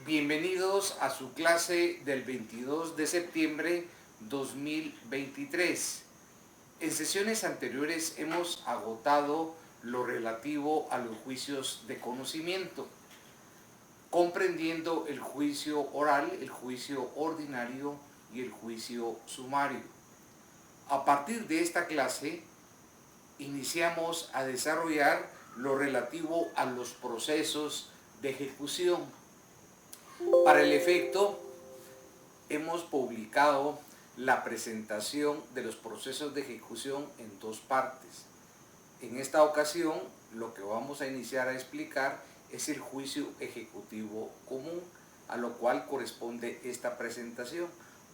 Bienvenidos a su clase del 22 de septiembre 2023. En sesiones anteriores hemos agotado lo relativo a los juicios de conocimiento, comprendiendo el juicio oral, el juicio ordinario y el juicio sumario. A partir de esta clase, iniciamos a desarrollar lo relativo a los procesos de ejecución. Para el efecto, hemos publicado la presentación de los procesos de ejecución en dos partes. En esta ocasión, lo que vamos a iniciar a explicar es el juicio ejecutivo común, a lo cual corresponde esta presentación.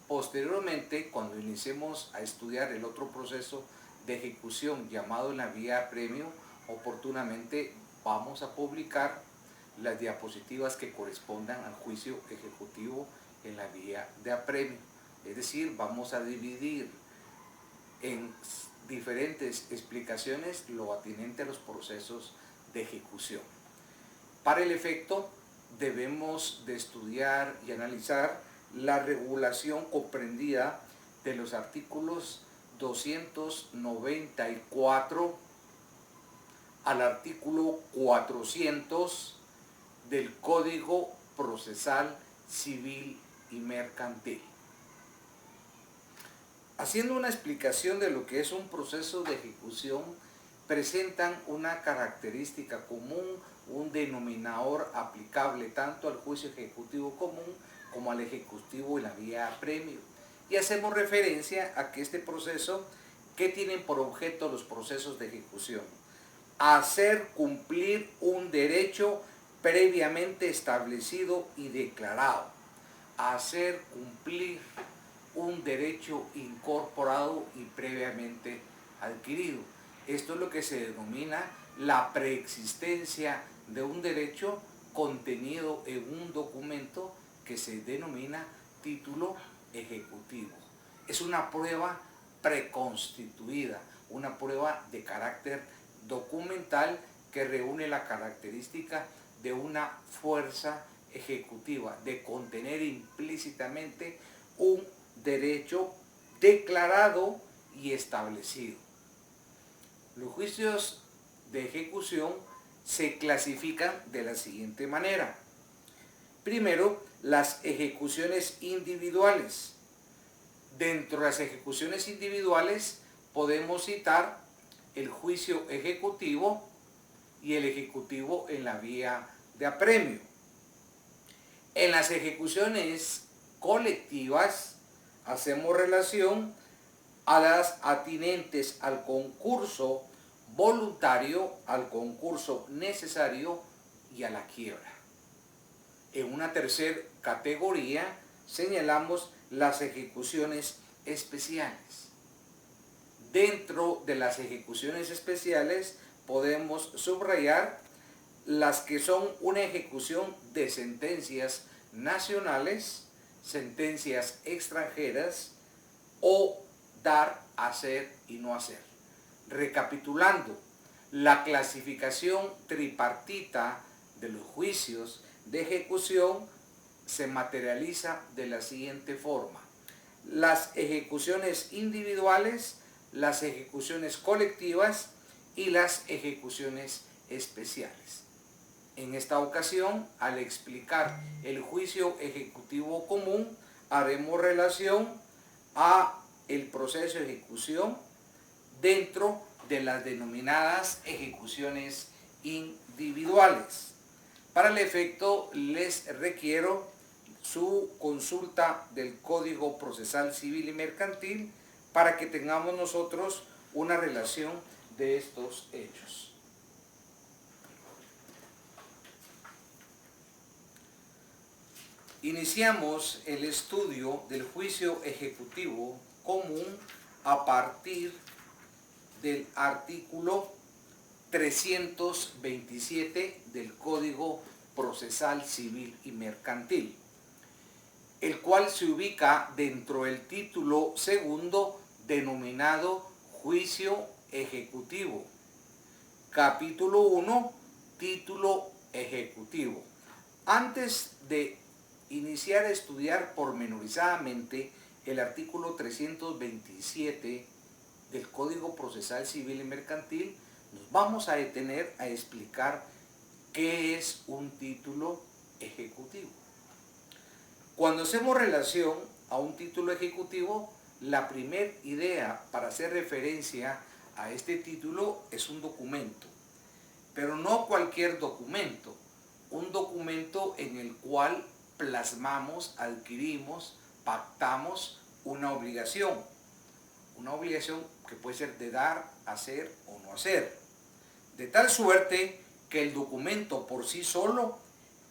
Posteriormente, cuando iniciemos a estudiar el otro proceso de ejecución llamado en la vía apremio, oportunamente vamos a publicar las diapositivas que correspondan al juicio ejecutivo en la vía de apremio. Es decir, vamos a dividir en diferentes explicaciones lo atinente a los procesos de ejecución. Para el efecto, debemos de estudiar y analizar la regulación comprendida de los artículos 294 al artículo 400 del Código Procesal Civil y Mercantil. Haciendo una explicación de lo que es un proceso de ejecución, presentan una característica común, un denominador aplicable tanto al juicio ejecutivo común como al ejecutivo en la vía apremio. Y hacemos referencia a que este proceso, ¿qué tienen por objeto los procesos de ejecución? Hacer cumplir un derecho previamente establecido y declarado. Hacer cumplir un derecho incorporado y previamente adquirido. Esto es lo que se denomina la preexistencia de un derecho contenido en un documento que se denomina título ejecutivo. Es una prueba preconstituida, una prueba de carácter documental que reúne la característica de una fuerza ejecutiva, de contener implícitamente un derecho declarado y establecido. Los juicios de ejecución se clasifican de la siguiente manera. Primero, las ejecuciones individuales. Dentro de las ejecuciones individuales podemos citar el juicio ejecutivo y el ejecutivo en la vía de apremio. En las ejecuciones colectivas hacemos relación a las atinentes al concurso voluntario, al concurso necesario y a la quiebra. En una tercera categoría señalamos las ejecuciones especiales. Dentro de las ejecuciones especiales podemos subrayar las que son una ejecución de sentencias nacionales, sentencias extranjeras o dar, hacer y no hacer. Recapitulando, la clasificación tripartita de los juicios de ejecución se materializa de la siguiente forma: las ejecuciones individuales, las ejecuciones colectivas y las ejecuciones especiales. En esta ocasión, al explicar el juicio ejecutivo común, haremos relación a el proceso de ejecución dentro de las denominadas ejecuciones individuales. Para el efecto, les requiero su consulta del Código Procesal Civil y Mercantil para que tengamos nosotros una relación de estos hechos. Iniciamos el estudio del juicio ejecutivo común a partir del artículo 327 del Código Procesal Civil y Mercantil, el cual se ubica dentro del título segundo denominado Juicio Ejecutivo. Capítulo 1, título ejecutivo. Antes de iniciar a estudiar pormenorizadamente el artículo 327 del Código Procesal Civil y Mercantil, nos vamos a detener a explicar qué es un título ejecutivo. Cuando hacemos relación a un título ejecutivo, la primera idea para hacer referencia a este título es un documento, pero no cualquier documento, un documento en el cual plasmamos, adquirimos, pactamos una obligación que puede ser de dar, hacer o no hacer, de tal suerte que el documento por sí solo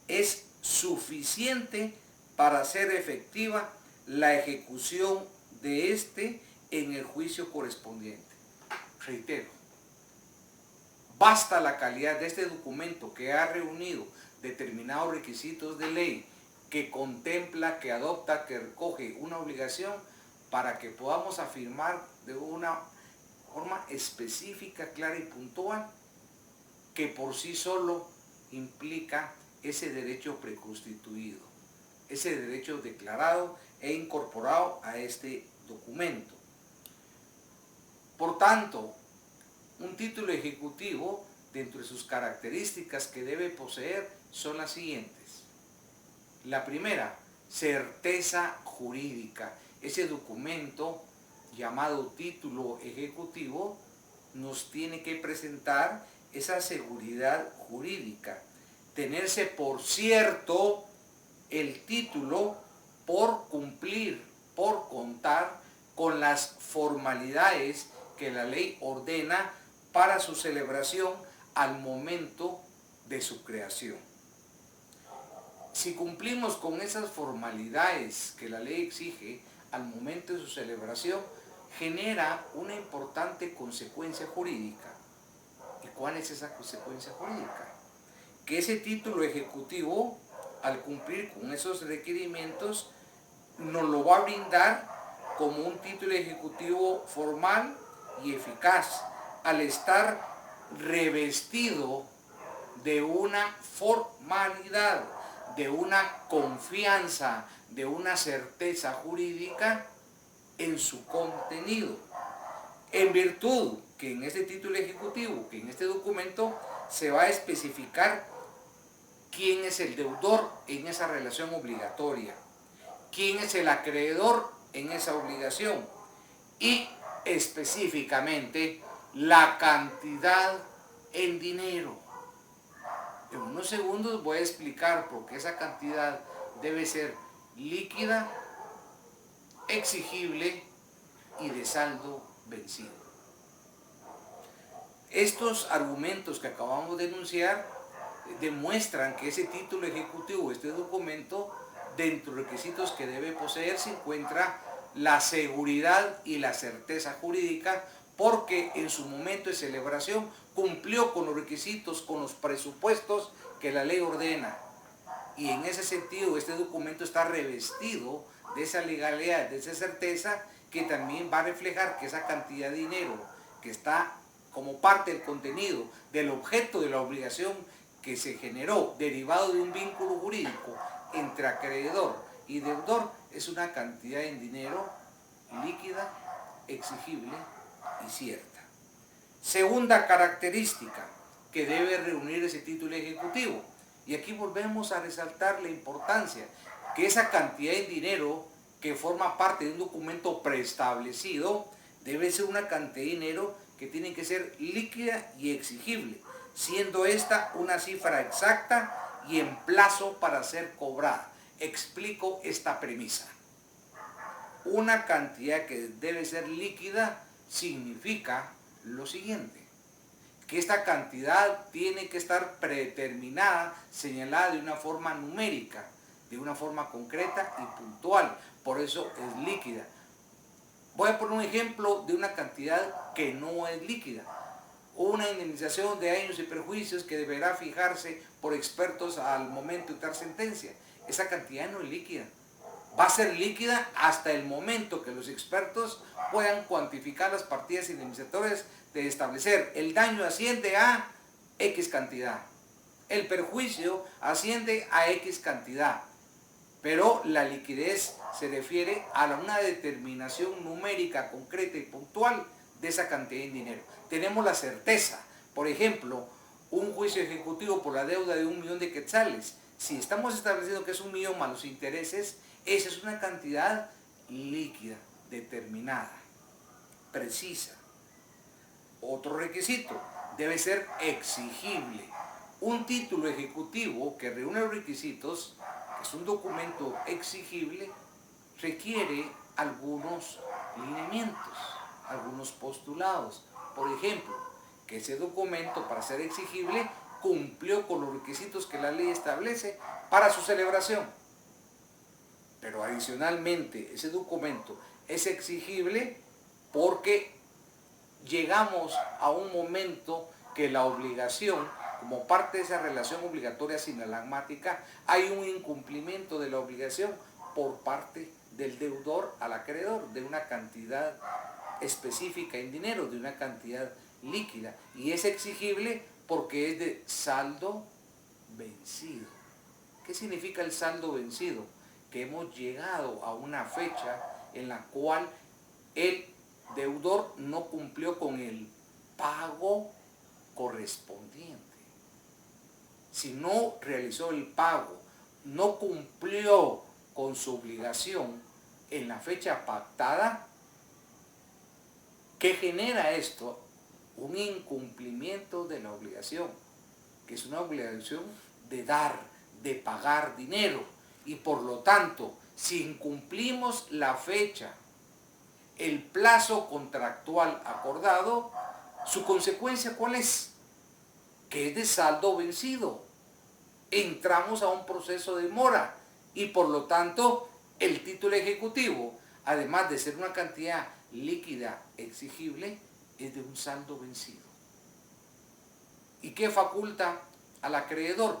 es suficiente para hacer efectiva la ejecución de este en el juicio correspondiente. Reitero, basta la calidad de este documento que ha reunido determinados requisitos de ley, que contempla, que adopta, que recoge una obligación para que podamos afirmar de una forma específica, clara y puntual que por sí solo implica ese derecho preconstituido, ese derecho declarado e incorporado a este documento. Por tanto, un título ejecutivo, dentro de sus características que debe poseer, son las siguientes. La primera, certeza jurídica. Ese documento llamado título ejecutivo nos tiene que presentar esa seguridad jurídica, tenerse por cierto el título por cumplir, por contar con las formalidades que la ley ordena para su celebración al momento de su creación. Si cumplimos con esas formalidades que la ley exige al momento de su celebración, genera una importante consecuencia jurídica. ¿Y cuál es esa consecuencia jurídica? Que ese título ejecutivo, al cumplir con esos requerimientos, nos lo va a brindar como un título ejecutivo formal y eficaz, al estar revestido de una formalidad, de una confianza, de una certeza jurídica en su contenido. En virtud que en este título ejecutivo, que en este documento, se va a especificar quién es el deudor en esa relación obligatoria, quién es el acreedor en esa obligación y específicamente la cantidad en dinero. En unos segundos voy a explicar por qué esa cantidad debe ser líquida, exigible y de saldo vencido. Estos argumentos que acabamos de enunciar demuestran que ese título ejecutivo, este documento, dentro de los requisitos que debe poseer se encuentra la seguridad y la certeza jurídica, porque en su momento de celebración cumplió con los requisitos, con los presupuestos que la ley ordena. Y en ese sentido este documento está revestido de esa legalidad, de esa certeza, que también va a reflejar que esa cantidad de dinero que está como parte del contenido del objeto de la obligación que se generó derivado de un vínculo jurídico entre acreedor y deudor es una cantidad en dinero líquida, exigible y cierta. Segunda característica que debe reunir ese título ejecutivo, y aquí volvemos a resaltar la importancia que esa cantidad en dinero que forma parte de un documento preestablecido debe ser una cantidad de dinero que tiene que ser líquida y exigible, siendo esta una cifra exacta y en plazo para ser cobrada. Explico esta premisa. Una cantidad que debe ser líquida significa lo siguiente: que esta cantidad tiene que estar predeterminada, señalada de una forma numérica, de una forma concreta y puntual, por eso es líquida. Voy a poner un ejemplo de una cantidad que no es líquida. Una indemnización de daños y perjuicios que deberá fijarse por expertos al momento de dar sentencia. Esa cantidad no es líquida. Va a ser líquida hasta el momento que los expertos puedan cuantificar las partidas indemnizatorias, de establecer el daño asciende a X cantidad, el perjuicio asciende a X cantidad. pero la liquidez se refiere a una determinación numérica concreta y puntual de esa cantidad en dinero. Tenemos la certeza, por ejemplo, un juicio ejecutivo por la deuda de 1.000.000 de quetzales. Si estamos estableciendo que es 1.000.000 más los intereses, esa es una cantidad líquida, determinada, precisa. Otro requisito, debe ser exigible. Un título ejecutivo que reúne los requisitos, que es un documento exigible, requiere algunos lineamientos, algunos postulados. Por ejemplo, que ese documento, para ser exigible, cumplió con los requisitos que la ley establece para su celebración. Pero adicionalmente, ese documento es exigible porque llegamos a un momento que la obligación, como parte de esa relación obligatoria sinalagmática, hay un incumplimiento de la obligación por parte del deudor al acreedor de una cantidad específica en dinero, de una cantidad líquida, y es exigible porque es de saldo vencido. ¿Qué significa el saldo vencido? Que hemos llegado a una fecha en la cual el deudor no cumplió con el pago correspondiente. Si no realizó el pago, no cumplió con su obligación en la fecha pactada, ¿qué genera esto? Un incumplimiento de la obligación, que es una obligación de dar, de pagar dinero, y por lo tanto, si incumplimos la fecha, el plazo contractual acordado, su consecuencia ¿cuál es? Que es de saldo vencido. Entramos a un proceso de mora y por lo tanto el título ejecutivo, además de ser una cantidad líquida exigible, es de un saldo vencido. ¿Y qué faculta al acreedor?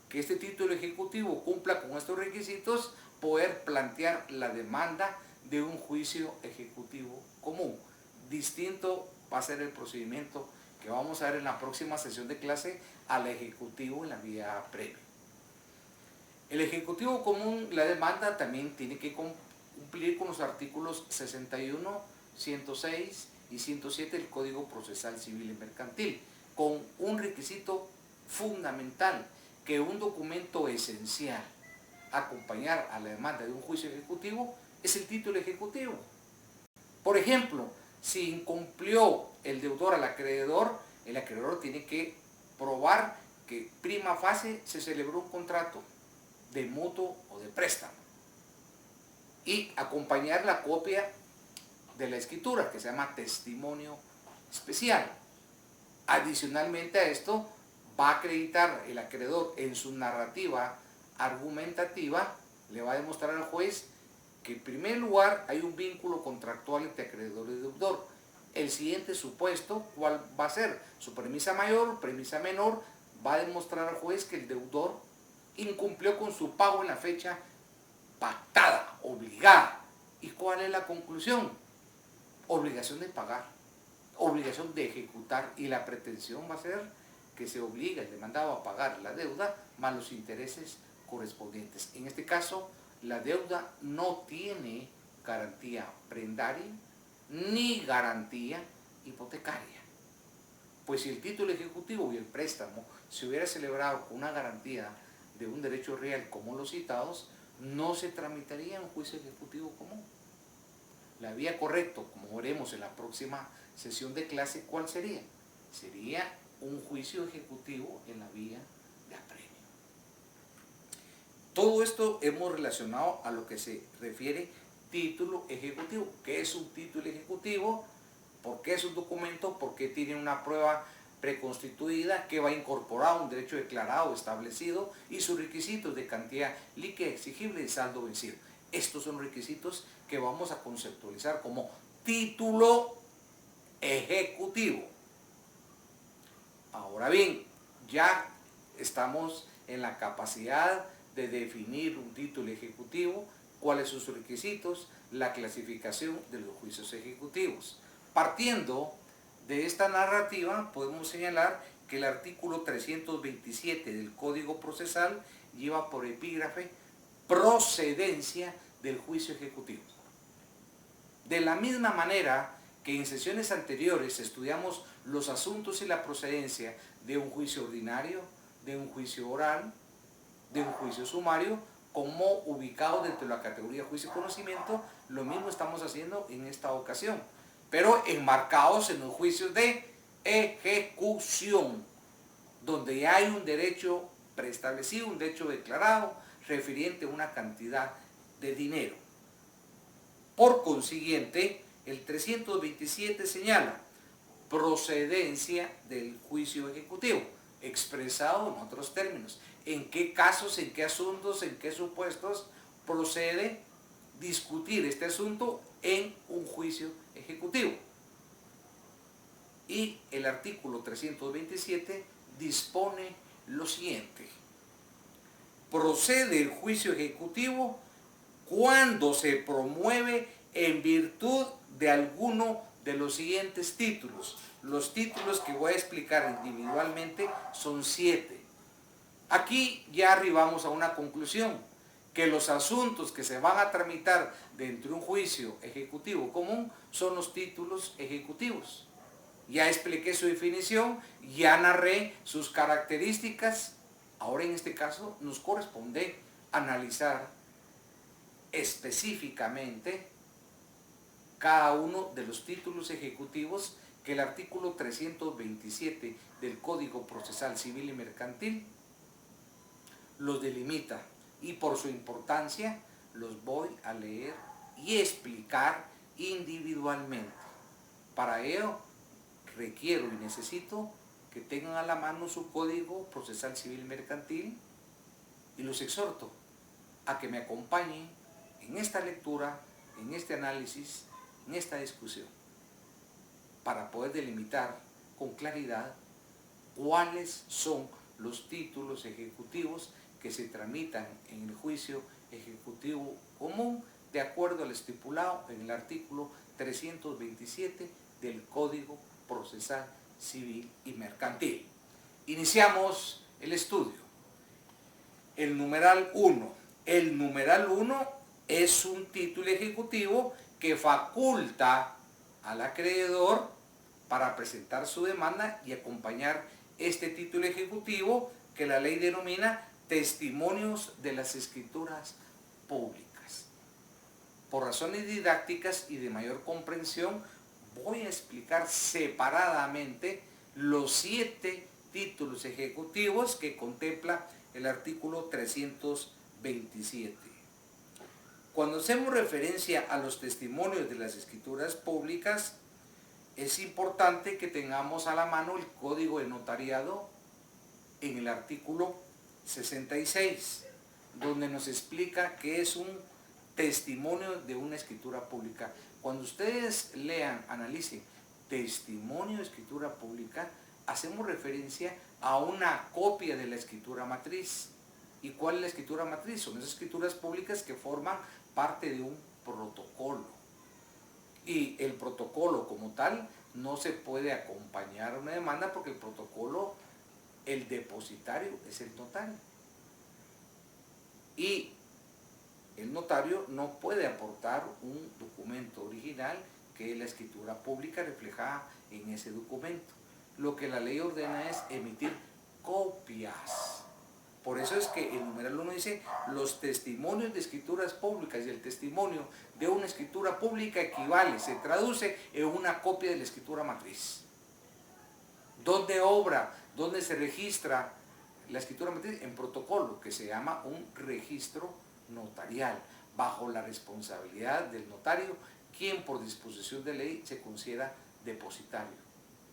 Que este título ejecutivo cumpla con estos requisitos, poder plantear la demanda de un juicio ejecutivo común. Distinto va a ser el procedimiento que vamos a ver en la próxima sesión de clase al ejecutivo en la vía previa. El ejecutivo común, la demanda también tiene que cumplir con los artículos 61, 106 y 107 del Código Procesal Civil y Mercantil, con un requisito fundamental, que un documento esencial acompañar a la demanda de un juicio ejecutivo es el título ejecutivo. Por ejemplo, si incumplió el deudor al acreedor, el acreedor tiene que probar que prima facie se celebró un contrato de mutuo o de préstamo y acompañar la copia de la escritura, que se llama testimonio especial. Adicionalmente a esto, va a acreditar el acreedor en su narrativa argumentativa, le va a demostrar al juez que en primer lugar hay un vínculo contractual entre acreedor y deudor. El siguiente supuesto, ¿cuál va a ser? Su premisa mayor, premisa menor, va a demostrar al juez que el deudor incumplió con su pago en la fecha pactada, obligada. ¿Y cuál es la conclusión? Obligación de pagar, obligación de ejecutar, y la pretensión va a ser que se obliga el demandado a pagar la deuda más los intereses correspondientes. En este caso, la deuda no tiene garantía prendaria ni garantía hipotecaria. Pues si el título ejecutivo y el préstamo se hubiera celebrado con una garantía de un derecho real como los citados, no se tramitaría un juicio ejecutivo común. La vía correcta, como veremos en la próxima sesión de clase, ¿cuál sería? Sería un juicio ejecutivo en la vía de apremio. Todo esto hemos relacionado a lo que se refiere título ejecutivo. ¿Qué es un título ejecutivo? ¿Por qué es un documento? ¿Por qué tiene una prueba preconstituida que va incorporado a un derecho declarado establecido y sus requisitos de cantidad líquida exigible y saldo vencido? Estos son requisitos que vamos a conceptualizar como título ejecutivo. Ahora bien, ya estamos en la capacidad de definir un título ejecutivo, cuáles son sus requisitos, la clasificación de los juicios ejecutivos. Partiendo de esta narrativa, podemos señalar que el artículo 327 del Código Procesal lleva por epígrafe procedencia del juicio ejecutivo. De la misma manera que en sesiones anteriores estudiamos los asuntos y la procedencia de un juicio ordinario, de un juicio oral, de un juicio sumario, como ubicado dentro de la categoría juicio y conocimiento, lo mismo estamos haciendo en esta ocasión, pero enmarcados en los juicios de ejecución, donde ya hay un derecho preestablecido, un derecho declarado, refiriente a una cantidad de dinero. Por consiguiente, el 327 señala procedencia del juicio ejecutivo, expresado en otros términos. ¿En qué casos, en qué asuntos, en qué supuestos procede discutir este asunto en un juicio ejecutivo? Y el artículo 327 dispone lo siguiente: procede el juicio ejecutivo cuando se promueve en virtud de alguno de los siguientes títulos. Los títulos que voy a explicar individualmente son 7. Aquí ya arribamos a una conclusión, que los asuntos que se van a tramitar dentro de un juicio ejecutivo común son los títulos ejecutivos. Ya expliqué su definición, ya narré sus características. Ahora en este caso nos corresponde analizar específicamente cada uno de los títulos ejecutivos que el artículo 327 del Código Procesal Civil y Mercantil los delimita, y por su importancia los voy a leer y explicar individualmente. Para ello requiero y necesito que tengan a la mano su Código Procesal Civil y Mercantil, y los exhorto a que me acompañen en esta lectura, en este análisis, en esta discusión, para poder delimitar con claridad cuáles son los títulos ejecutivos que se tramitan en el juicio ejecutivo común de acuerdo al estipulado en el artículo 327 del Código Procesal Civil y Mercantil. Iniciamos el estudio. El numeral 1. El numeral 1 es un título ejecutivo que faculta al acreedor para presentar su demanda y acompañar este título ejecutivo que la ley denomina testimonios de las escrituras públicas. Por razones didácticas y de mayor comprensión, voy a explicar separadamente los 7 títulos ejecutivos que contempla el artículo 327. Cuando hacemos referencia a los testimonios de las escrituras públicas, es importante que tengamos a la mano el Código de Notariado en el artículo 66, donde nos explica qué es un testimonio de una escritura pública. Cuando ustedes lean, analicen testimonio de escritura pública, hacemos referencia a una copia de la escritura matriz. ¿Y cuál es la escritura matriz? Son esas escrituras públicas que forman parte de un protocolo. Y el protocolo como tal no se puede acompañar a una demanda, porque el protocolo, el depositario es el notario. Y el notario no puede aportar un documento original que es la escritura pública reflejada en ese documento. Lo que la ley ordena es emitir copias. Por eso es que el numeral 1 dice: los testimonios de escrituras públicas, y el testimonio de una escritura pública equivale, se traduce en una copia de la escritura matriz. ¿Dónde obra? ¿Dónde se registra la escritura matriz? En protocolo, que se llama un registro notarial, bajo la responsabilidad del notario, quien por disposición de ley se considera depositario.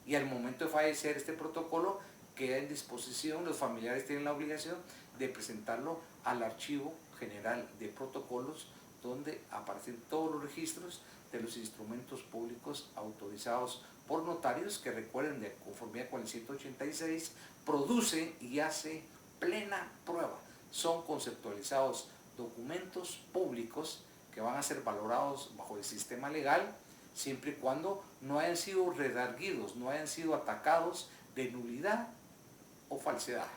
Y al momento de fallecer este protocolo queda en disposición, los familiares tienen la obligación de presentarlo al Archivo General de Protocolos, donde aparecen todos los registros de los instrumentos públicos autorizados por notarios, que recuerden, de conformidad con el 186, produce y hace plena prueba. Son conceptualizados documentos públicos que van a ser valorados bajo el sistema legal, siempre y cuando no hayan sido redarguidos, no hayan sido atacados de nulidad o falsedad.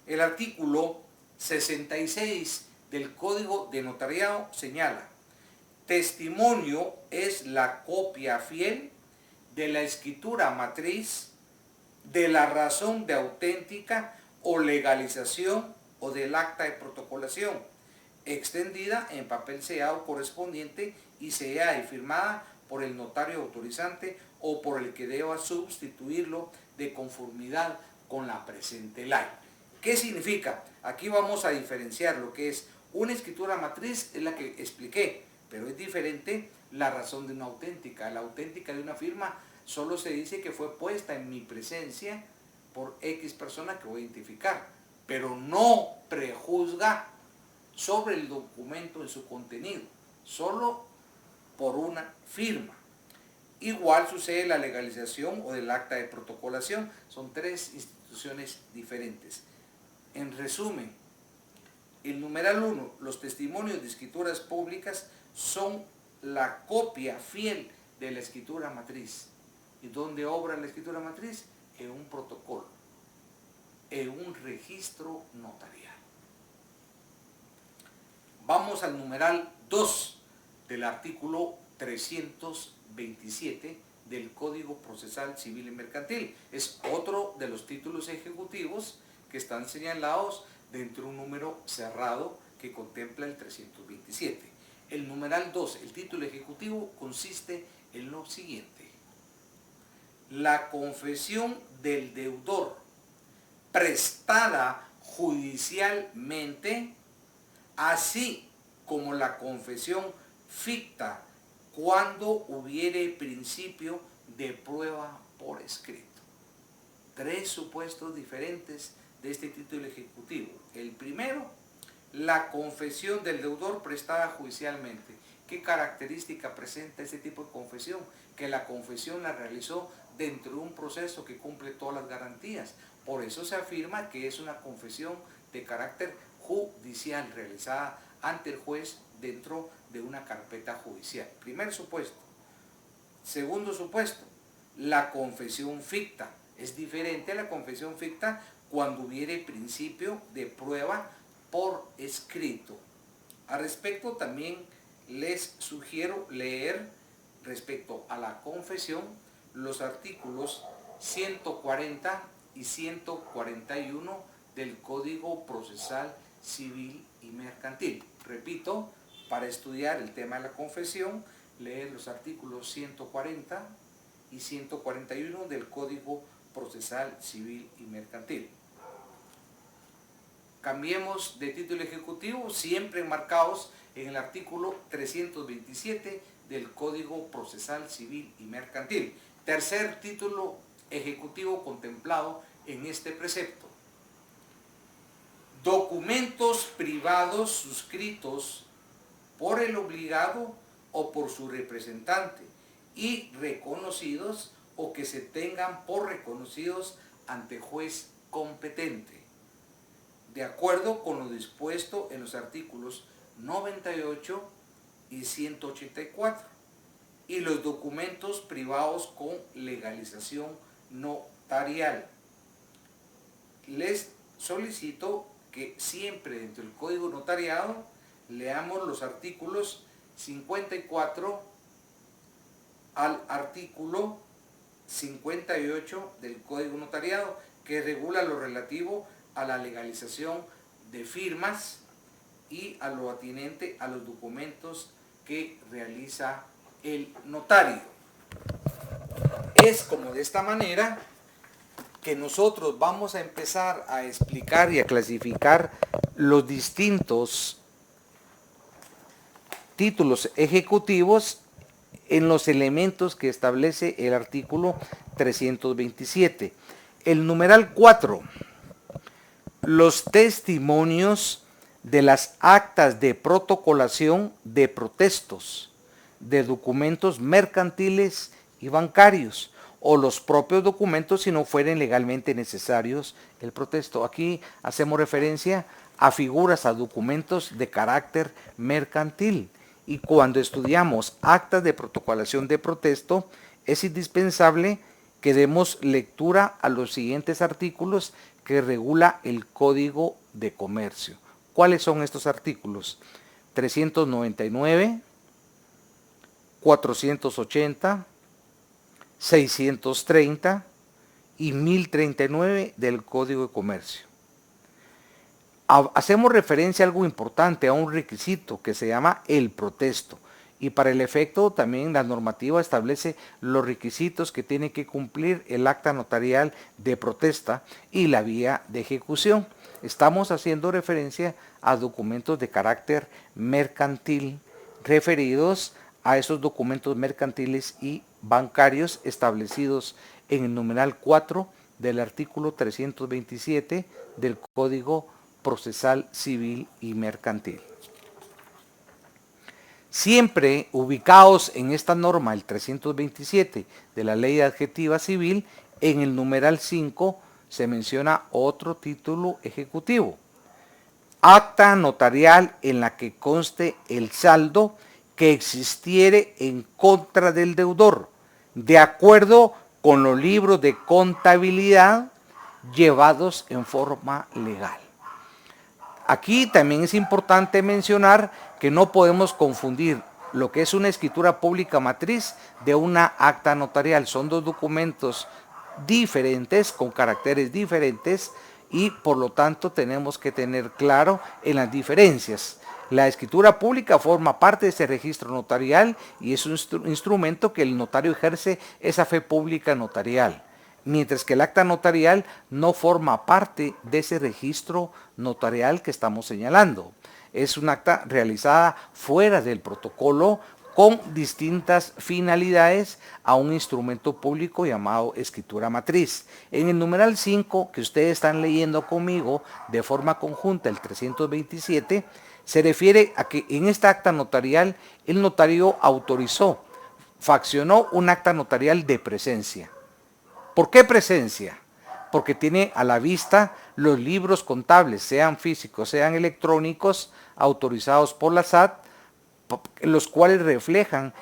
El artículo 66 del Código de Notariado señala: testimonio es la copia fiel de la escritura matriz, de la razón de auténtica o legalización o del acta de protocolación, extendida en papel sellado correspondiente y sellada y firmada por el notario autorizante o por el que deba sustituirlo de conformidad con la presente ley. ¿Qué significa? Aquí vamos a diferenciar lo que es una escritura matriz, es la que expliqué, pero es diferente la razón de una auténtica. La auténtica de una firma solo se dice que fue puesta en mi presencia por X persona que voy a identificar, pero no prejuzga sobre el documento en su contenido, solo por una firma. Igual sucede la legalización o del acta de protocolación, son tres instituciones diferentes. En resumen, el numeral 1, los testimonios de escrituras públicas son la copia fiel de la escritura matriz. ¿Y dónde obra la escritura matriz? En un protocolo, en un registro notarial. Vamos al numeral 2 del artículo 327 del Código Procesal Civil y Mercantil. Es otro de los títulos ejecutivos que están señalados dentro de un número cerrado que contempla el 327. El numeral 2, el título ejecutivo, consiste en lo siguiente: la confesión del deudor prestada judicialmente, así como la confesión ficta cuando hubiere principio de prueba por escrito. Tres supuestos diferentes de este título ejecutivo. El primero, la confesión del deudor prestada judicialmente. ¿Qué característica presenta este tipo de confesión? Que la confesión la realizó dentro de un proceso que cumple todas las garantías. Por eso se afirma que es una confesión de carácter judicial realizada ante el juez dentro de una carpeta judicial. Primer supuesto. Segundo supuesto, la confesión ficta. Es diferente a la confesión ficta cuando hubiere principio de prueba por escrito. Al respecto también les sugiero leer respecto a la confesión los artículos 140 y 141 del Código Procesal Civil y Mercantil. Repito, para estudiar el tema de la confesión, leer los artículos 140 y 141 del Código Procesal Civil y Mercantil. Cambiemos de título ejecutivo, siempre enmarcados en el artículo 327 del Código Procesal Civil y Mercantil. Tercer título ejecutivo contemplado en este precepto: documentos privados suscritos por el obligado o por su representante y reconocidos o que se tengan por reconocidos ante juez competente, de acuerdo con lo dispuesto en los artículos 98 y 184, y los documentos privados con legalización notarial. Les solicito que siempre dentro del Código Notariado leamos los artículos 54 al artículo 58 del Código Notariado, que regula lo relativo a la legalización de firmas y a lo atinente a los documentos que realiza el notario. Es como de esta manera que nosotros vamos a empezar a explicar y a clasificar los distintos títulos ejecutivos en los elementos que establece el artículo 327. El numeral 4, los testimonios de las actas de protocolación de protestos, de documentos mercantiles y bancarios, o los propios documentos si no fueren legalmente necesarios el protesto. Aquí hacemos referencia a figuras, a documentos de carácter mercantil. Y cuando estudiamos actas de protocolación de protesto, es indispensable que demos lectura a los siguientes artículos que regula el Código de Comercio. ¿Cuáles son estos artículos? 399, 480, 630 y 1039 del Código de Comercio. Hacemos referencia a algo importante, a un requisito que se llama el protesto. Y para el efecto también la normativa establece los requisitos que tiene que cumplir el acta notarial de protesta y la vía de ejecución. Estamos haciendo referencia a documentos de carácter mercantil referidos a esos documentos mercantiles y bancarios establecidos en el numeral 4 del artículo 327 del Código Procesal Civil y Mercantil. Siempre ubicados en esta norma, el 327 de la Ley Adjetiva Civil, en el numeral 5 se menciona otro título ejecutivo. Acta notarial en la que conste el saldo que existiere en contra del deudor, de acuerdo con los libros de contabilidad llevados en forma legal. Aquí también es importante mencionar que no podemos confundir lo que es una escritura pública matriz de una acta notarial. Son dos documentos diferentes, con caracteres diferentes, y por lo tanto tenemos que tener claro en las diferencias. La escritura pública forma parte de ese registro notarial y es un instrumento que el notario ejerce esa fe pública notarial, mientras que el acta notarial no forma parte de ese registro notarial que estamos señalando. Es un acta realizada fuera del protocolo con distintas finalidades a un instrumento público llamado escritura matriz. En el numeral 5 que ustedes están leyendo conmigo de forma conjunta, el 327, se refiere a que en esta acta notarial el notario autorizó, faccionó un acta notarial de presencia. ¿Por qué presencia? Porque tiene a la vista los libros contables, sean físicos, sean electrónicos, autorizados por la SAT, los cuales reflejan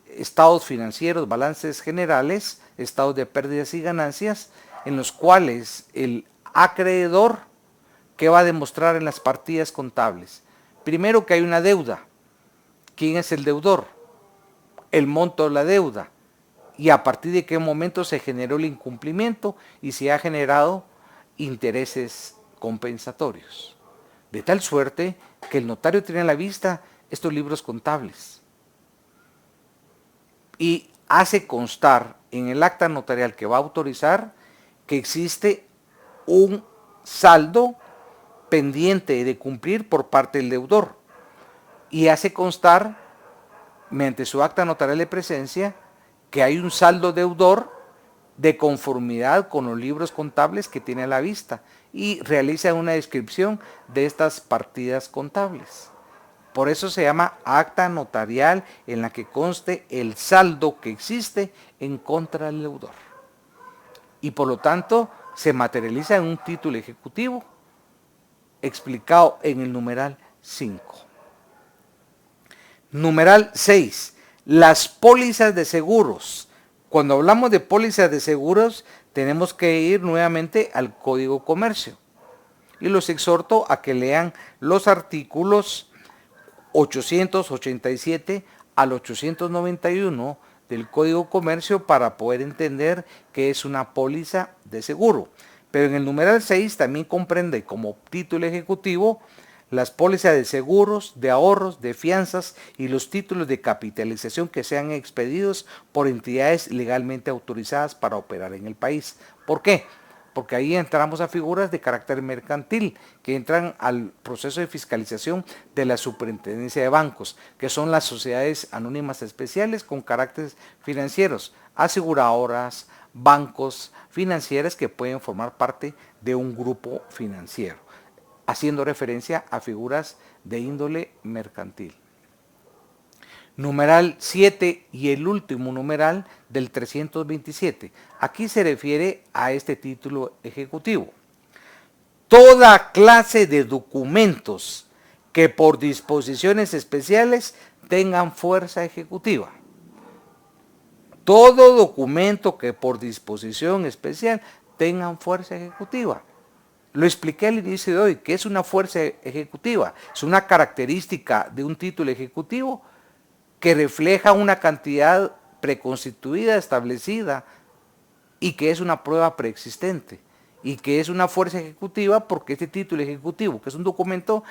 estados financieros, balances generales, estados de pérdidas y ganancias, en los cuales el acreedor, ¿qué va a demostrar en las partidas contables? Primero, que hay una deuda. ¿Quién es el deudor? El monto de la deuda. Y a partir de qué momento se generó el incumplimiento y se ha generado intereses compensatorios. De tal suerte que el notario tiene a la vista estos libros contables y hace constar en el acta notarial que va a autorizar que existe un saldo pendiente de cumplir por parte del deudor y hace constar mediante su acta notarial de presencia que hay un saldo deudor de conformidad con los libros contables que tiene a la vista y realiza una descripción de estas partidas contables. Por eso se llama acta notarial en la que conste el saldo que existe en contra del deudor. Y por lo tanto se materializa en un título ejecutivo explicado en el numeral 5. Numeral 6. Las pólizas de seguros. Cuando hablamos de pólizas de seguros, tenemos que ir nuevamente al Código de Comercio. Y los exhorto a que lean los artículos 887 al 891 del Código de Comercio para poder entender qué es una póliza de seguro. Pero en el numeral 6 también comprende como título ejecutivo las pólizas de seguros, de ahorros, de fianzas y los títulos de capitalización que sean expedidos por entidades legalmente autorizadas para operar en el país. ¿Por qué? Porque ahí entramos a figuras de carácter mercantil que entran al proceso de fiscalización de la Superintendencia de Bancos, que son las sociedades anónimas especiales con caracteres financieros, aseguradoras, bancos, financieras que pueden formar parte de un grupo financiero, haciendo referencia a figuras de índole mercantil. Numeral 7 y el último numeral del 327. Aquí se refiere a este título ejecutivo. Toda clase de documentos que por disposiciones especiales tengan fuerza ejecutiva. Todo documento que por disposición especial tengan fuerza ejecutiva. Lo expliqué al inicio de hoy, que es una fuerza ejecutiva, es una característica de un título ejecutivo que refleja una cantidad preconstituida, establecida, y que es una prueba preexistente, y que es una fuerza ejecutiva porque este título ejecutivo, que es un documento,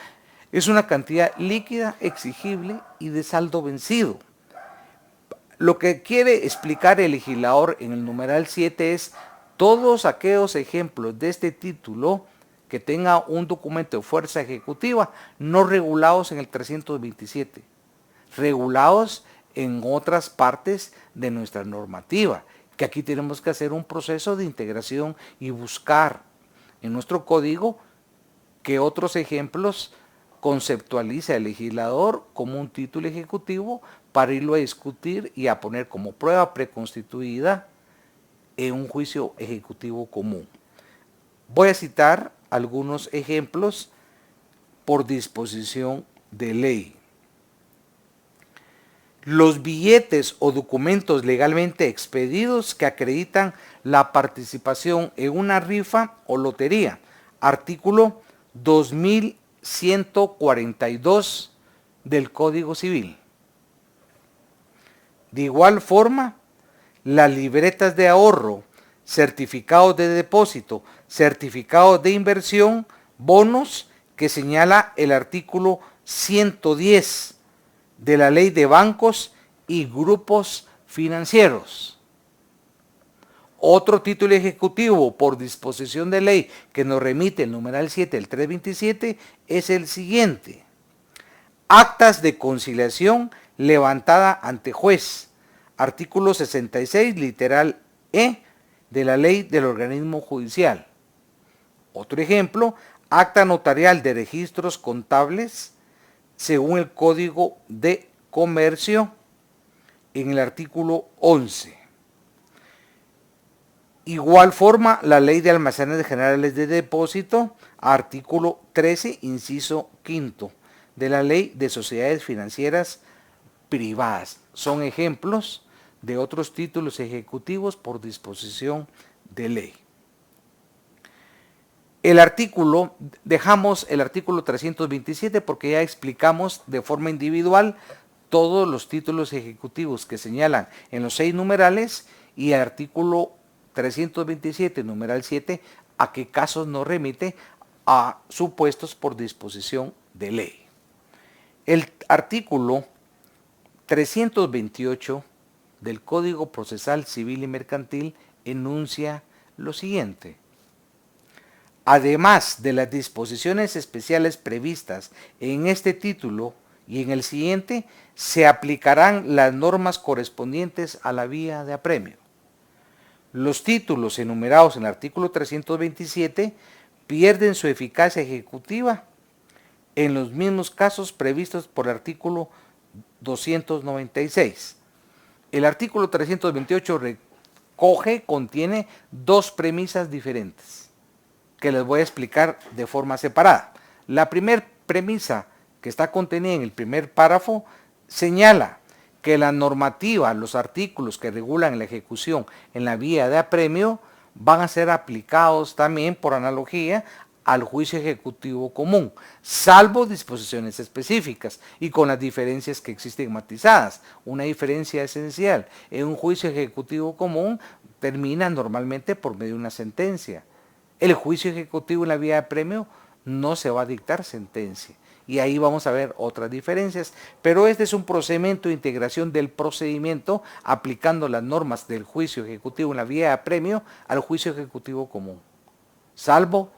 es una cantidad líquida, exigible y de saldo vencido. Lo que quiere explicar el legislador en el numeral 7 es todos aquellos ejemplos de este título que tenga un documento de fuerza ejecutiva no regulados en el 327, regulados en otras partes de nuestra normativa, que aquí tenemos que hacer un proceso de integración y buscar en nuestro código que otros ejemplos conceptualiza el legislador como un título ejecutivo para irlo a discutir y a poner como prueba preconstituida en un juicio ejecutivo común. Voy a citar algunos ejemplos por disposición de ley. Los billetes o documentos legalmente expedidos que acreditan la participación en una rifa o lotería. Artículo 2142 del Código Civil. De igual forma, las libretas de ahorro, certificados de depósito, certificados de inversión, bonos que señala el artículo 110 de la Ley de Bancos y Grupos Financieros. Otro título ejecutivo por disposición de ley que nos remite el numeral 7 del 327 es el siguiente. Actas de conciliación levantada ante juez. Artículo 66, literal E, de la Ley del Organismo Judicial. Otro ejemplo, acta notarial de registros contables según el Código de Comercio en el artículo 11. Igual forma, la Ley de Almacenes Generales de Depósito, artículo 13, inciso 5, de la Ley de Sociedades Financieras Privadas. Son ejemplos de otros títulos ejecutivos por disposición de ley. Dejamos el artículo 327 porque ya explicamos de forma individual todos los títulos ejecutivos que señalan en los 6 numerales y el artículo 327, numeral 7, a qué casos nos remite a supuestos por disposición de ley. El artículo 328 del Código Procesal Civil y Mercantil enuncia lo siguiente. Además de las disposiciones especiales previstas en este título y en el siguiente, se aplicarán las normas correspondientes a la vía de apremio. Los títulos enumerados en el artículo 327 pierden su eficacia ejecutiva en los mismos casos previstos por el artículo 296. El artículo 328 contiene 2 premisas diferentes que les voy a explicar de forma separada. La primera premisa que está contenida en el primer párrafo señala que la normativa, los artículos que regulan la ejecución en la vía de apremio van a ser aplicados también por analogía al juicio ejecutivo común, salvo disposiciones específicas y con las diferencias que existen matizadas. Una diferencia esencial: en un juicio ejecutivo común termina normalmente por medio de una sentencia. El juicio ejecutivo en la vía de apremio no se va a dictar sentencia. Y ahí vamos a ver otras diferencias, pero este es un procedimiento de integración del procedimiento aplicando las normas del juicio ejecutivo en la vía de apremio al juicio ejecutivo común, salvo,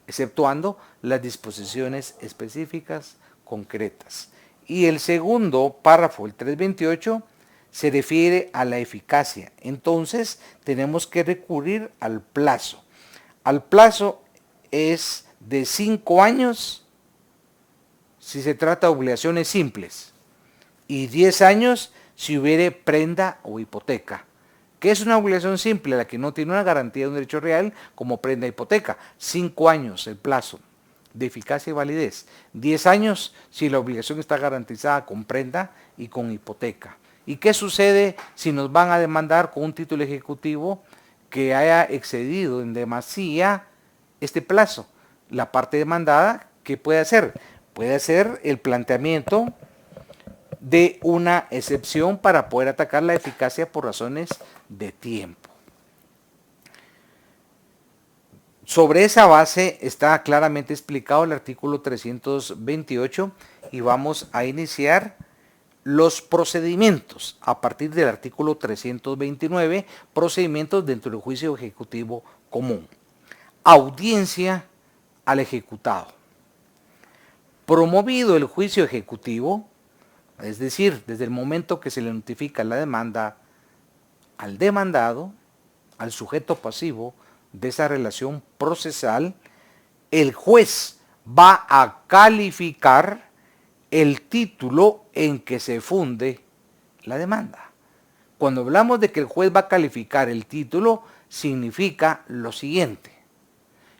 exceptuando las disposiciones específicas concretas. Y el segundo párrafo, el 328, se refiere a la eficacia. Entonces tenemos que recurrir al plazo. Al plazo es de 5 años si se trata de obligaciones simples y 10 años si hubiere prenda o hipoteca. ¿Qué es una obligación simple? La que no tiene una garantía de un derecho real como prenda o hipoteca. 5 años el plazo de eficacia y validez. 10 años si la obligación está garantizada con prenda y con hipoteca. ¿Y qué sucede si nos van a demandar con un título ejecutivo que haya excedido en demasía este plazo. La parte demandada, ¿qué puede hacer? Puede hacer el planteamiento de una excepción para poder atacar la eficacia por razones de tiempo. Sobre esa base está claramente explicado el artículo 328 y vamos a iniciar los procedimientos a partir del artículo 329, procedimientos dentro del juicio ejecutivo común. Audiencia al ejecutado. Promovido el juicio ejecutivo, es decir, desde el momento que se le notifica la demanda al demandado, al sujeto pasivo de esa relación procesal, el juez va a calificar el título en que se funde la demanda. Cuando hablamos de que el juez va a calificar el título, significa lo siguiente.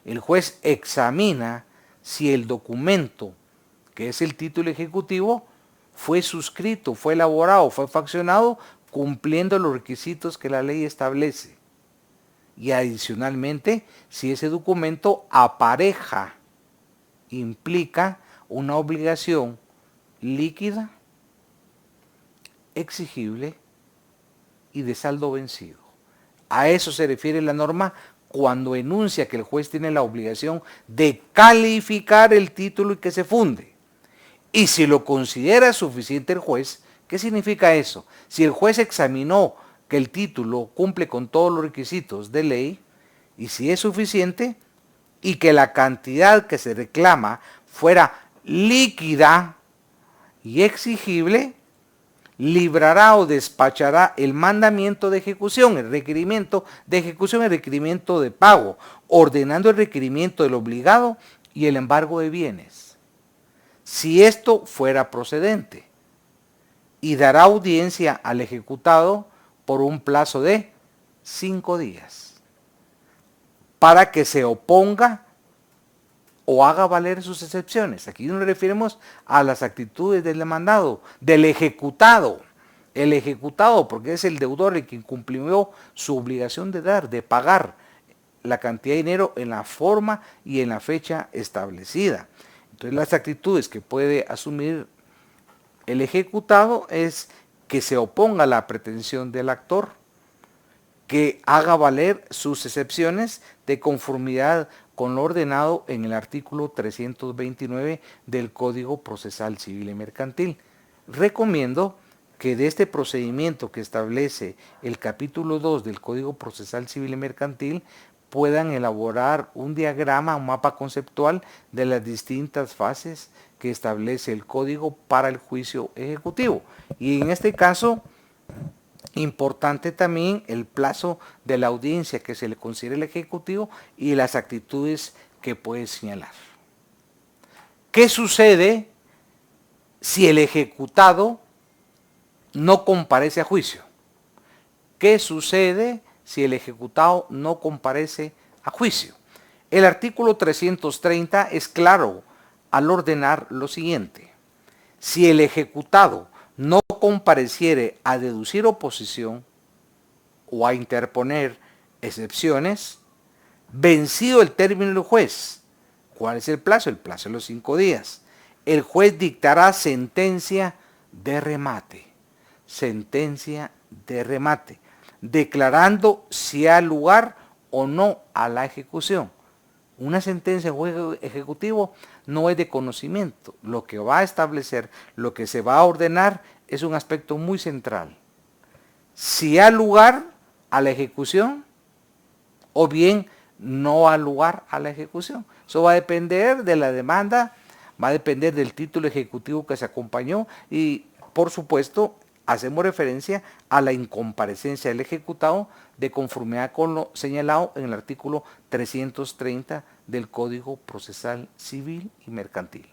El juez examina si el documento, que es el título ejecutivo, fue suscrito, fue elaborado, fue faccionado, cumpliendo los requisitos que la ley establece. Y adicionalmente, si ese documento apareja, implica una obligación líquida, exigible y de saldo vencido. A eso se refiere la norma cuando enuncia que el juez tiene la obligación de calificar el título y que se funde. Y si lo considera suficiente el juez, ¿qué significa eso? Si el juez examinó que el título cumple con todos los requisitos de ley, y si es suficiente, y que la cantidad que se reclama fuera líquida y exigible, librará o despachará el mandamiento de ejecución, el requerimiento de ejecución, el requerimiento de pago, ordenando el requerimiento del obligado y el embargo de bienes, si esto fuera procedente, y dará audiencia al ejecutado por un plazo de 5 días, para que se oponga o haga valer sus excepciones. Aquí nos referimos a las actitudes del demandado, del ejecutado. El ejecutado, porque es el deudor el que incumplió su obligación de dar, de pagar la cantidad de dinero en la forma y en la fecha establecida. Entonces las actitudes que puede asumir el ejecutado es que se oponga a la pretensión del actor, que haga valer sus excepciones de conformidad con lo ordenado en el artículo 329 del Código Procesal Civil y Mercantil. Recomiendo que de este procedimiento que establece el capítulo 2 del Código Procesal Civil y Mercantil puedan elaborar un diagrama, un mapa conceptual de las distintas fases que establece el código para el juicio ejecutivo. Y en este caso, importante también el plazo de la audiencia que se le considera el ejecutivo y las actitudes que puede señalar. ¿Qué sucede si el ejecutado no comparece a juicio? ¿Qué sucede si el ejecutado no comparece a juicio? El artículo 330 es claro al ordenar lo siguiente. Si el ejecutado no compareciere a deducir oposición o a interponer excepciones, vencido el término del juez, ¿cuál es el plazo? El plazo de los 5 días. El juez dictará sentencia de remate. Sentencia de remate, declarando si hay lugar o no a la ejecución. Una sentencia de juez ejecutivo no es de conocimiento. Lo que va a establecer, lo que se va a ordenar es un aspecto muy central. Si hay lugar a la ejecución o bien no hay lugar a la ejecución. Eso va a depender de la demanda, va a depender del título ejecutivo que se acompañó y, por supuesto, hacemos referencia a la incomparecencia del ejecutado de conformidad con lo señalado en el artículo 330 del Código Procesal Civil y Mercantil.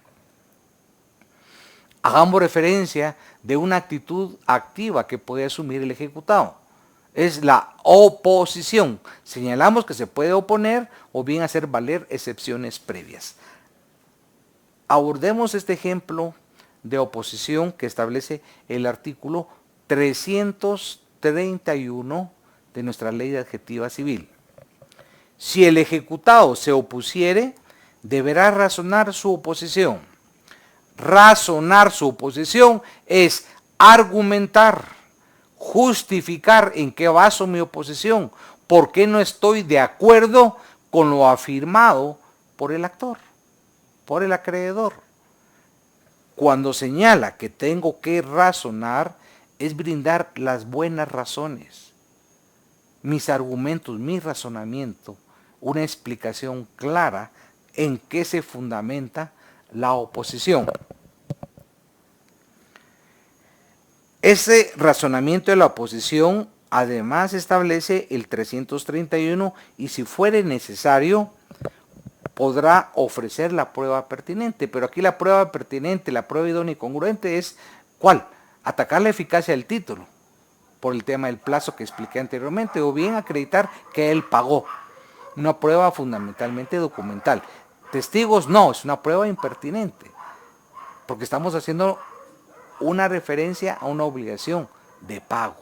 Hagamos referencia de una actitud activa que puede asumir el ejecutado. Es la oposición. Señalamos que se puede oponer o bien hacer valer excepciones previas. Abordemos este ejemplo de oposición que establece el artículo 331 de nuestra Ley de Adjetiva Civil. Si el ejecutado se opusiere, deberá razonar su oposición. Razonar su oposición es argumentar, justificar en qué baso mi oposición, por qué no estoy de acuerdo con lo afirmado por el actor, por el acreedor. Cuando señala que tengo que razonar, es brindar las buenas razones, mis argumentos, mi razonamiento, una explicación clara en qué se fundamenta la oposición. Ese razonamiento de la oposición además establece el 331 y si fuere necesario podrá ofrecer la prueba pertinente, pero aquí la prueba pertinente, la prueba idónea y congruente es ¿cuál? Atacar la eficacia del título por el tema del plazo que expliqué anteriormente o bien acreditar que él pagó. Una prueba fundamentalmente documental. Testigos no, es una prueba impertinente porque estamos haciendo una referencia a una obligación de pago.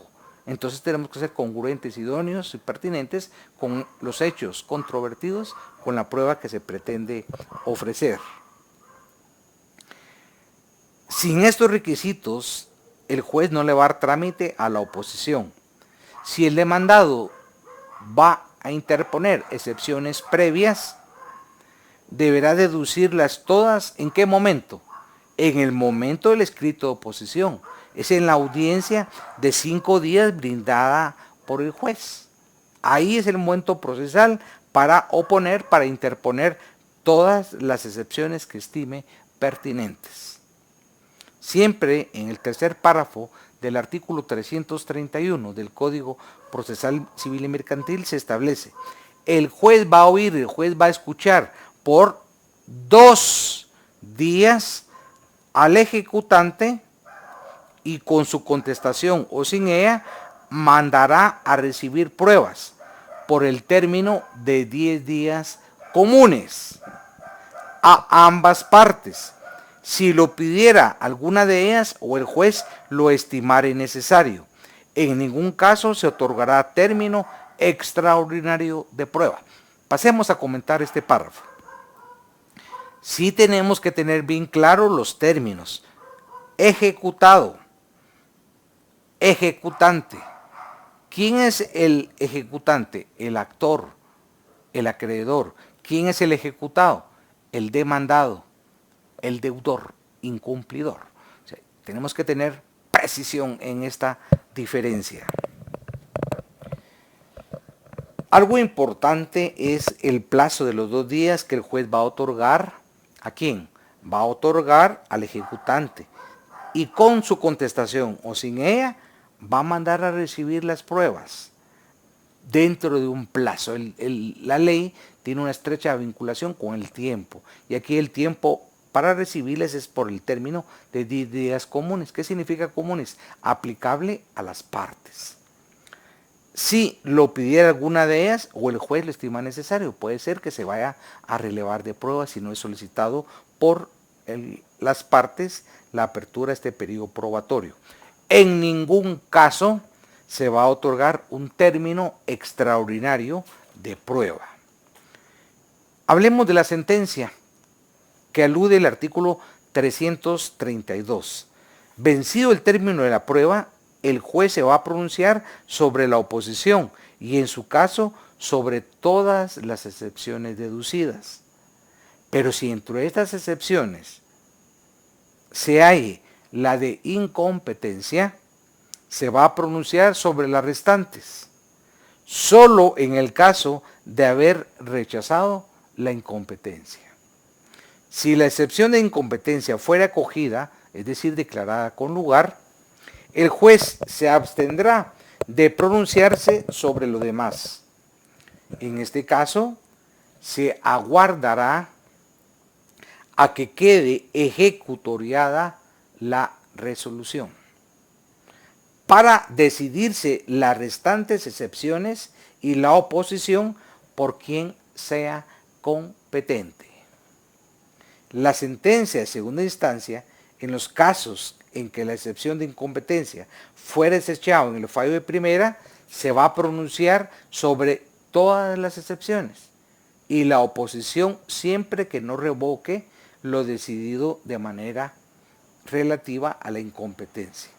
Entonces tenemos que ser congruentes, idóneos y pertinentes con los hechos controvertidos, con la prueba que se pretende ofrecer. Sin estos requisitos, el juez no le va a dar trámite a la oposición. Si el demandado va a interponer excepciones previas, deberá deducirlas todas. ¿En qué momento? En el momento del escrito de oposición. Es en la audiencia de 5 días brindada por el juez. Ahí es el momento procesal para oponer, para interponer todas las excepciones que estime pertinentes. Siempre en el tercer párrafo del artículo 331 del Código Procesal Civil y Mercantil se establece: el juez va a oír, el juez va a escuchar por 2 días al ejecutante y con su contestación o sin ella mandará a recibir pruebas por el término de 10 días comunes a ambas partes, si lo pidiera alguna de ellas o el juez lo estimare necesario. En ningún caso se otorgará término extraordinario de prueba. Pasemos a comentar este párrafo. Sí tenemos que tener bien claros los términos. Ejecutado, ejecutante. ¿Quién es el ejecutante? El actor, el acreedor. ¿Quién es el ejecutado? El demandado, el deudor, incumplidor. O sea, tenemos que tener precisión en esta diferencia. Algo importante es el plazo de los 2 días que el juez va a otorgar. ¿A quién? Va a otorgar al ejecutante. Y con su contestación o sin ella, va a mandar a recibir las pruebas dentro de un plazo. La ley tiene una estrecha vinculación con el tiempo. Y aquí el tiempo para recibirles es por el término de 10 días comunes. ¿Qué significa comunes? Aplicable a las partes. Si lo pidiera alguna de ellas o el juez lo estima necesario, puede ser que se vaya a relevar de pruebas si no es solicitado por las partes la apertura de este periodo probatorio. En ningún caso se va a otorgar un término extraordinario de prueba. Hablemos de la sentencia que alude el artículo 332. Vencido el término de la prueba, el juez se va a pronunciar sobre la oposición y en su caso sobre todas las excepciones deducidas. Pero si entre estas excepciones se halle la de incompetencia, se va a pronunciar sobre las restantes, solo en el caso de haber rechazado la incompetencia. Si la excepción de incompetencia fuera acogida, es decir, declarada con lugar, el juez se abstendrá de pronunciarse sobre lo demás. En este caso, se aguardará a que quede ejecutoriada la resolución para decidirse las restantes excepciones y la oposición por quien sea competente. La sentencia de segunda instancia, en los casos en que la excepción de incompetencia fuera desechada en el fallo de primera, se va a pronunciar sobre todas las excepciones y la oposición siempre que no revoque lo decidido de manera relativa a la incompetencia.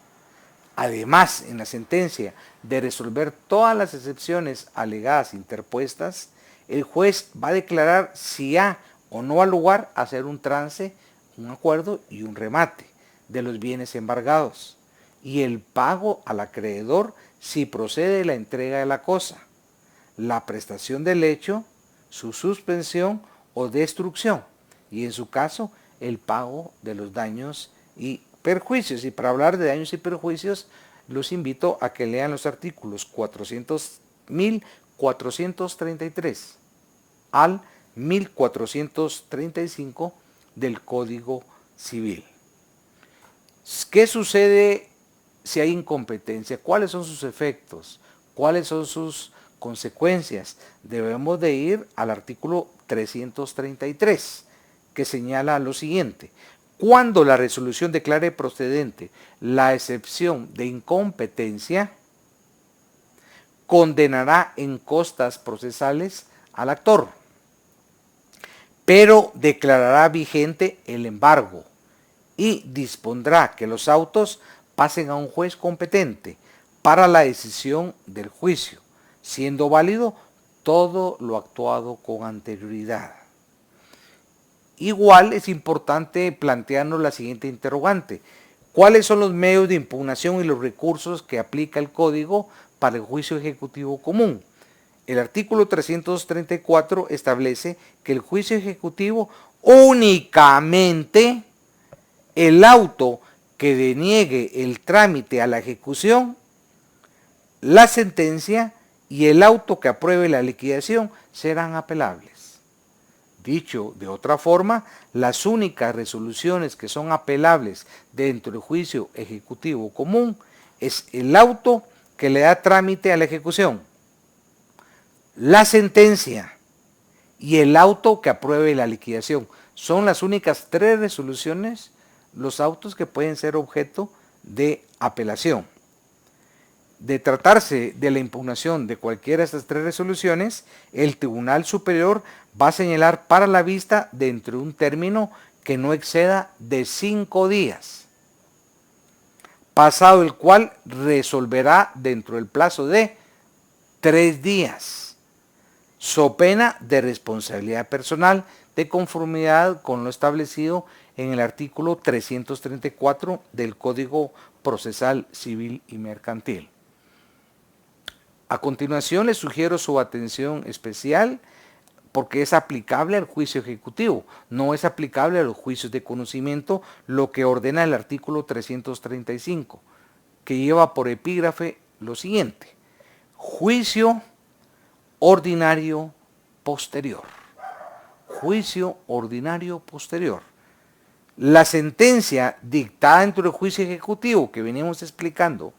Además, en la sentencia de resolver todas las excepciones alegadas interpuestas, el juez va a declarar si ha o no ha lugar a hacer un trance, un acuerdo y un remate de los bienes embargados, y el pago al acreedor si procede la entrega de la cosa, la prestación del hecho, su suspensión o destrucción, y en su caso el pago de los daños y perjuicios. Y para hablar de daños y perjuicios, los invito a que lean los artículos 1433 al 1435 del Código Civil. ¿Qué sucede si hay incompetencia? ¿Cuáles son sus efectos? ¿Cuáles son sus consecuencias? Debemos de ir al artículo 333, que señala lo siguiente: cuando la resolución declare procedente la excepción de incompetencia, condenará en costas procesales al actor, pero declarará vigente el embargo y dispondrá que los autos pasen a un juez competente para la decisión del juicio, siendo válido todo lo actuado con anterioridad. Igual es importante plantearnos la siguiente interrogante: ¿cuáles son los medios de impugnación y los recursos que aplica el Código para el juicio ejecutivo común? El artículo 334 establece que el juicio ejecutivo únicamente el auto que deniegue el trámite a la ejecución, la sentencia y el auto que apruebe la liquidación serán apelables. Dicho de otra forma, las únicas resoluciones que son apelables dentro del juicio ejecutivo común es el auto que le da trámite a la ejecución, la sentencia y el auto que apruebe la liquidación. Son las únicas tres resoluciones, los autos que pueden ser objeto de apelación. De tratarse de la impugnación de cualquiera de estas tres resoluciones, el Tribunal Superior va a señalar para la vista dentro de un término que no exceda de 5 días, pasado el cual resolverá dentro del plazo de 3 días, so pena de responsabilidad personal de conformidad con lo establecido en el artículo 334 del Código Procesal Civil y Mercantil. A continuación les sugiero su atención especial porque es aplicable al juicio ejecutivo, no es aplicable a los juicios de conocimiento, lo que ordena el artículo 335, que lleva por epígrafe lo siguiente: juicio ordinario posterior. Juicio ordinario posterior. La sentencia dictada dentro del juicio ejecutivo que venimos explicando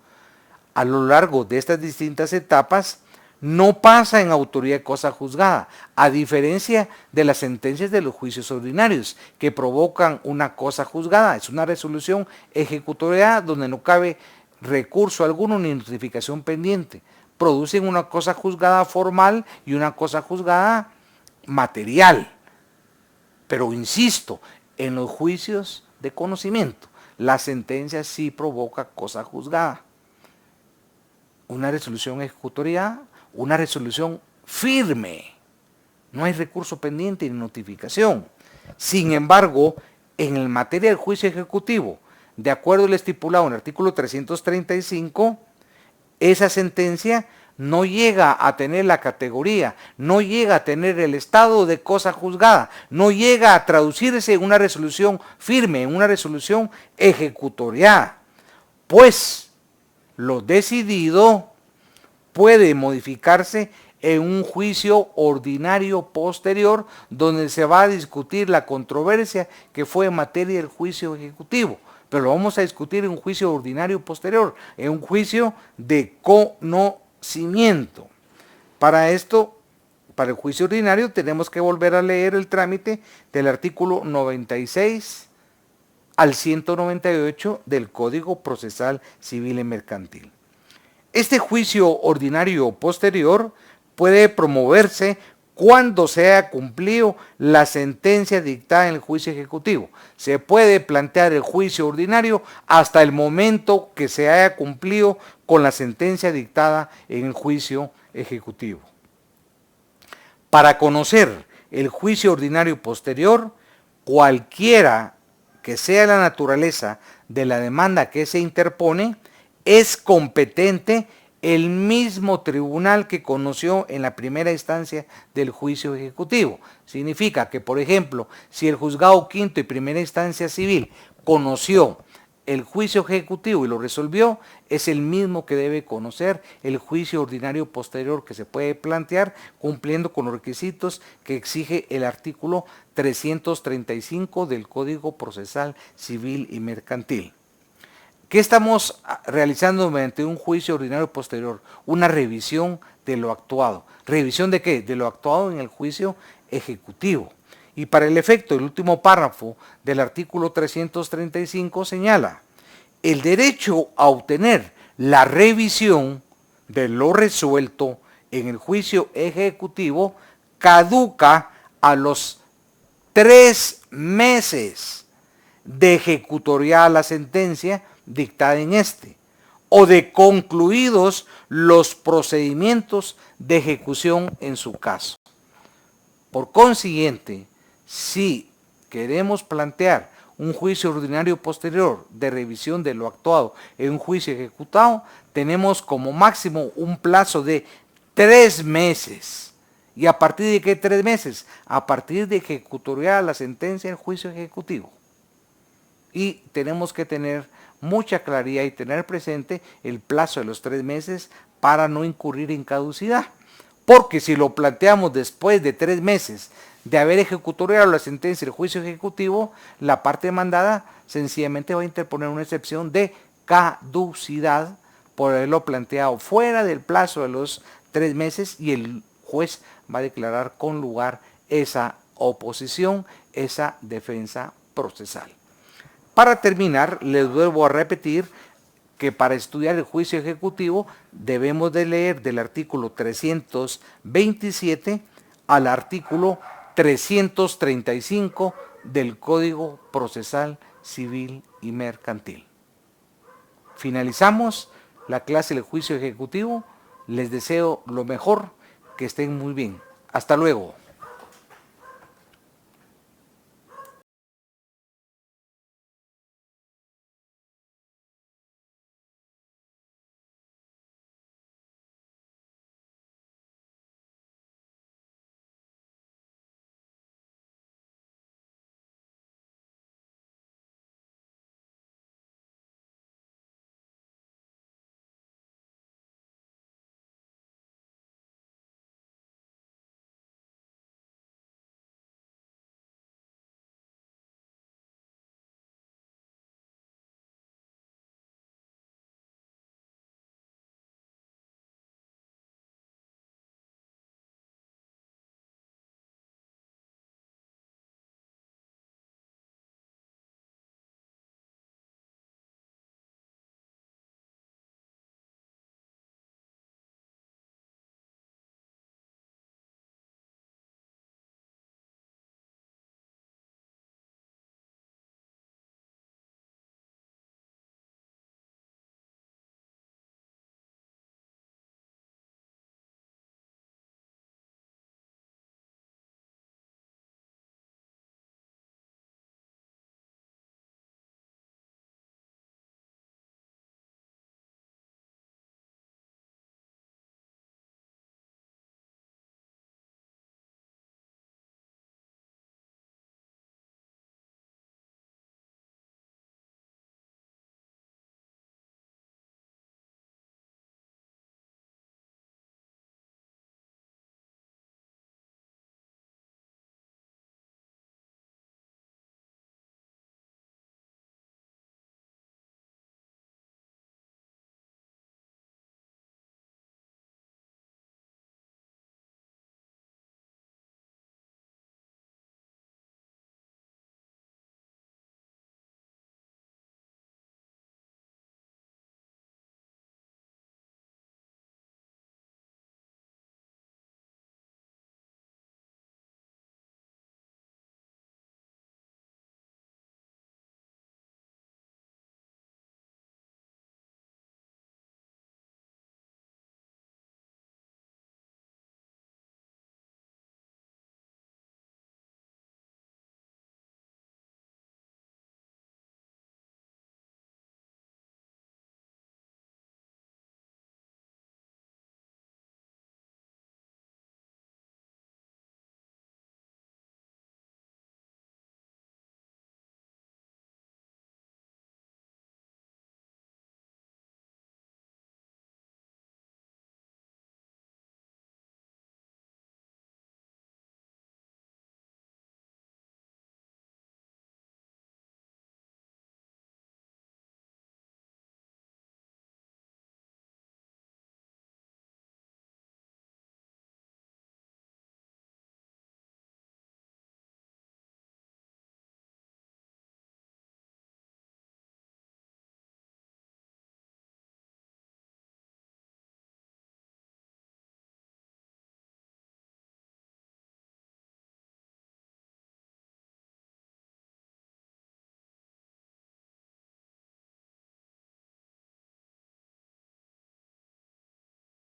a lo largo de estas distintas etapas no pasa en autoría de cosa juzgada, a diferencia de las sentencias de los juicios ordinarios que provocan una cosa juzgada. Es una resolución ejecutorial donde no cabe recurso alguno ni notificación pendiente. Producen una cosa juzgada formal y una cosa juzgada material. Pero insisto, en los juicios de conocimiento, la sentencia sí provoca cosa juzgada. Una resolución ejecutorial, una resolución firme. No hay recurso pendiente ni notificación. Sin embargo, en el materia del juicio ejecutivo, de acuerdo al estipulado en el artículo 335, esa sentencia no llega a tener la categoría, no llega a tener el estado de cosa juzgada, no llega a traducirse en una resolución firme, en una resolución ejecutorial, pues lo decidido puede modificarse en un juicio ordinario posterior donde se va a discutir la controversia que fue en materia del juicio ejecutivo, pero lo vamos a discutir en un juicio ordinario posterior, en un juicio de conocimiento. Para esto, para el juicio ordinario, tenemos que volver a leer el trámite del artículo 96 al 198 del Código Procesal Civil y Mercantil. Este juicio ordinario posterior puede promoverse cuando se haya cumplido la sentencia dictada en el juicio ejecutivo. Se puede plantear el juicio ordinario hasta el momento que se haya cumplido con la sentencia dictada en el juicio ejecutivo. Para conocer el juicio ordinario posterior, cualquiera que sea la naturaleza de la demanda que se interpone, es competente el mismo tribunal que conoció en la primera instancia del juicio ejecutivo. Significa que, por ejemplo, si el juzgado quinto y primera instancia civil conoció el juicio ejecutivo y lo resolvió, es el mismo que debe conocer el juicio ordinario posterior que se puede plantear cumpliendo con los requisitos que exige el artículo 335 del Código Procesal Civil y Mercantil. ¿Qué estamos realizando mediante un juicio ordinario posterior? Una revisión de lo actuado. ¿Revisión de qué? De lo actuado en el juicio ejecutivo. Y para el efecto, el último párrafo del artículo 335 señala: el derecho a obtener la revisión de lo resuelto en el juicio ejecutivo caduca a los 3 meses de ejecutoriada la sentencia dictada en este, o de concluidos los procedimientos de ejecución en su caso. Por consiguiente, si queremos plantear un juicio ordinario posterior de revisión de lo actuado en un juicio ejecutado, tenemos como máximo un plazo de 3 meses. ¿Y a partir de qué 3 meses? A partir de ejecutoriada la sentencia en juicio ejecutivo. Y tenemos que tener mucha claridad y tener presente el plazo de los 3 meses para no incurrir en caducidad. Porque si lo planteamos después de 3 meses de haber ejecutoriado la sentencia del juicio ejecutivo, la parte demandada sencillamente va a interponer una excepción de caducidad por haberlo planteado fuera del plazo de los 3 meses y el juez va a declarar con lugar esa oposición, esa defensa procesal. Para terminar, les vuelvo a repetir que para estudiar el juicio ejecutivo debemos de leer del artículo 327 al artículo 335 del Código Procesal Civil y Mercantil. Finalizamos la clase del juicio ejecutivo. Les deseo lo mejor, que estén muy bien. Hasta luego.